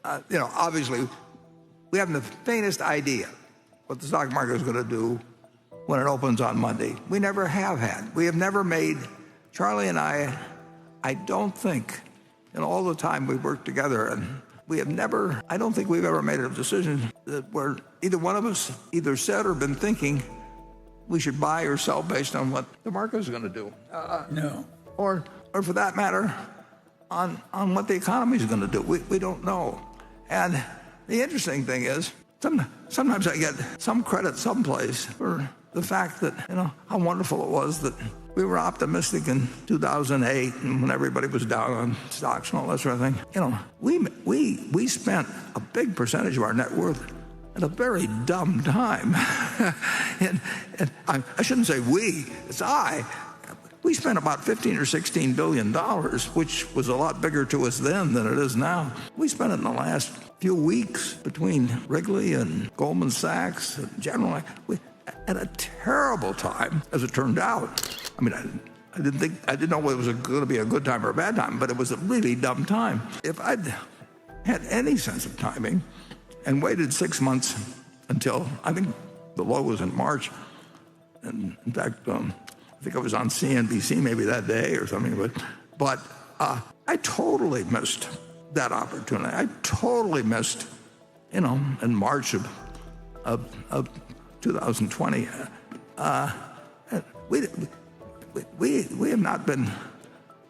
Obviously, we haven't the faintest idea what the stock market is going to do when it opens on Monday. We never have had. We have never made, Charlie and I don't think, in all the time we've worked together, and I don't think we've ever made a decision where either one of us either said or been thinking we should buy or sell based on what the market is going to do. No. Or for that matter, on what the economy is going to do. We don't know. And the interesting thing is, sometimes I get some credit someplace for the fact that, how wonderful it was that we were optimistic in 2008 and when everybody was down on stocks and all that sort of thing. We spent a big percentage of our net worth at a very dumb time. and I shouldn't say we, it's I. We spent about $15 or $16 billion, which was a lot bigger to us then than it is now. We spent it in the last few weeks between Wrigley and Goldman Sachs and General. At a terrible time, as it turned out. I mean, I didn't know it was going to be a good time or a bad time, but it was a really dumb time. If I'd had any sense of timing and waited 6 months until, I think the low was in March, and in fact, I think I was on CNBC maybe that day or something, but I totally missed that opportunity. I totally missed, in March of 2020. We have not been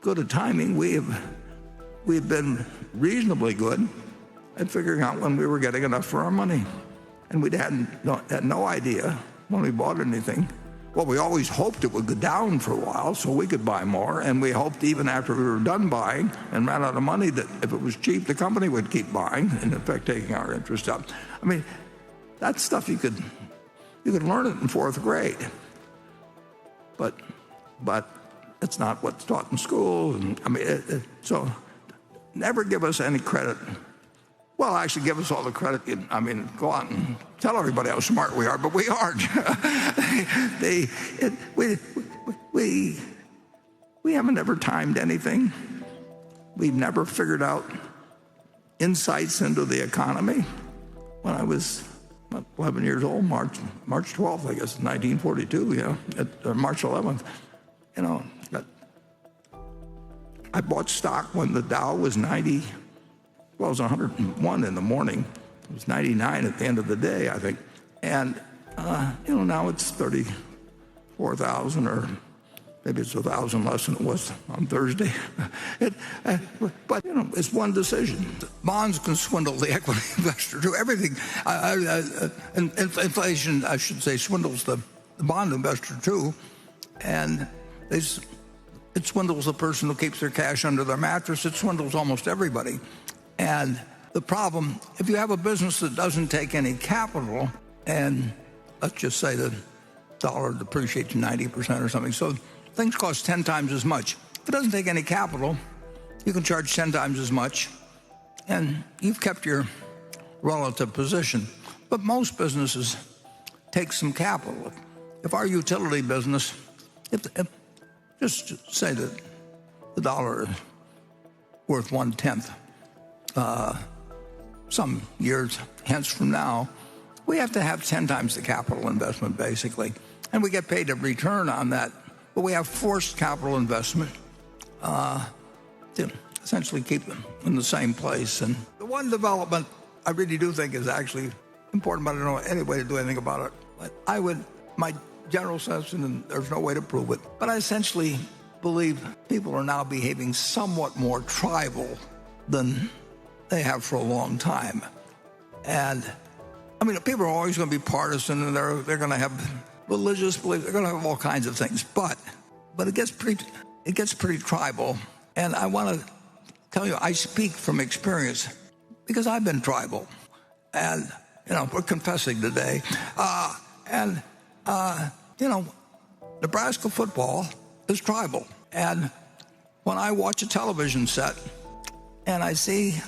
good at timing. We've been reasonably good at figuring out when we were getting enough for our money, and we had no idea when we bought anything. Well, we always hoped it would go down for a while so we could buy more, and we hoped even after we were done buying and ran out of money that if it was cheap, the company would keep buying, and in fact taking our interest up. I mean, that's stuff you could learn it in fourth grade, but it's not what's taught in school. And so never give us any credit. Well, actually, give us all the credit. Go out and tell everybody how smart we are, but we aren't. We haven't ever timed anything. We've never figured out insights into the economy. When I was 11 years old, March 12th, I guess, 1942, March 11th, I bought stock when the Dow was 90, well, it was 101 in the morning. It was 99 at the end of the day, I think. And, now it's 34,000, or maybe it's 1,000 less than it was on Thursday. But it's one decision. Bonds can swindle the equity investor too. Everything, inflation, I should say, swindles the bond investor too. And it swindles the person who keeps their cash under their mattress. It swindles almost everybody. And the problem, if you have a business that doesn't take any capital, and let's just say the dollar depreciates 90% or something, so things cost 10 times as much. If it doesn't take any capital, you can charge 10 times as much, and you've kept your relative position. But most businesses take some capital. If our utility business, just say that the dollar is worth 1/10 some years hence from now, we have to have 10 times the capital investment, basically. And we get paid a return on that. But we have forced capital investment to essentially keep them in the same place. And the one development I really do think is actually important, but I don't know any way to do anything about it. But my general sense, and there's no way to prove it, but I essentially believe people are now behaving somewhat more tribal than they have for a long time. And people are always going to be partisan, and they're going to have religious beliefs. They're going to have all kinds of things, but it gets pretty tribal. And I want to tell you, I speak from experience because I've been tribal, and we're confessing today. Nebraska football is tribal, and when I watch a television set and I see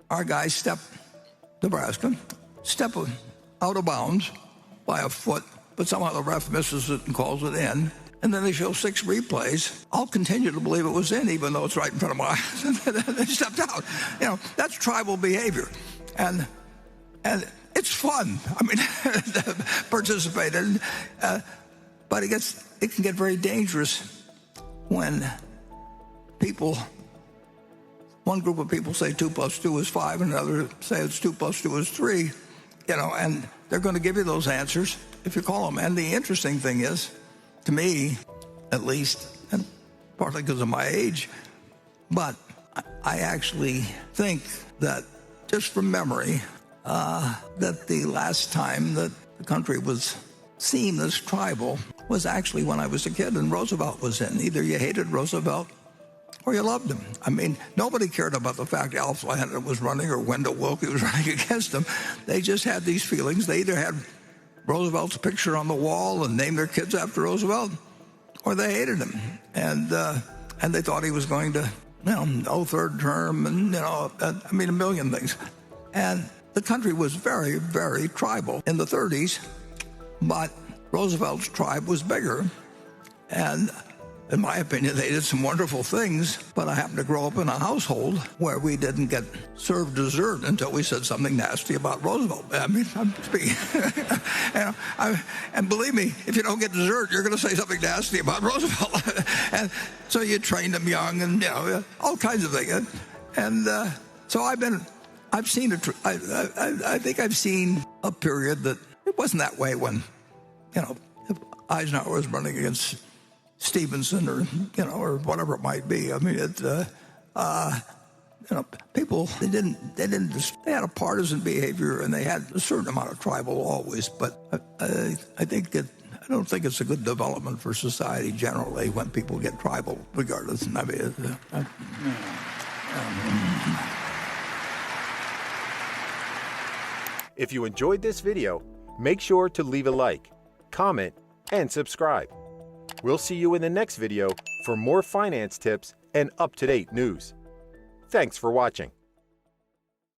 our guy Nebraska step out of bounds by a foot, but somehow the ref misses it and calls it in. and then they show 6 replays, I'll continue to believe it was in, even though it's right in front of my eyes. They stepped out. That's tribal behavior. And it's fun. I mean, to participate in. But it can get very dangerous when one group of people say 2 + 2 is 5, and another say it's 2 + 2 is 3, and they're going to give you those answers if you call them. And the interesting thing is, to me, at least, and partly because of my age, but I actually think that, just from memory, that the last time that the country was seen as tribal was actually when I was a kid and Roosevelt was in. Either you hated Roosevelt or you loved him. I mean, nobody cared about the fact Al Flannery was running or Wendell Willkie was running against him. They just had these feelings. They either had Roosevelt's picture on the wall and named their kids after Roosevelt, or they hated him. And they thought he was going to, no third term, and, a million things. And the country was very, very tribal in the 30s, but Roosevelt's tribe was bigger. And in my opinion, they did some wonderful things, but I happened to grow up in a household where we didn't get served dessert until we said something nasty about Roosevelt. I mean, I'm speaking. And believe me, if you don't get dessert, you're going to say something nasty about Roosevelt. And so you trained them young, and all kinds of things. And so I think I've seen a period that it wasn't that way when, if Eisenhower was running against Stevenson or whatever it might be. I mean, people, they had a partisan behavior, and they had a certain amount of tribal always, but I don't think it's a good development for society generally when people get tribal regardless. I mean, If you enjoyed this video, make sure to leave a like, comment, and subscribe. We'll see you in the next video for more finance tips and up-to-date news. Thanks for watching.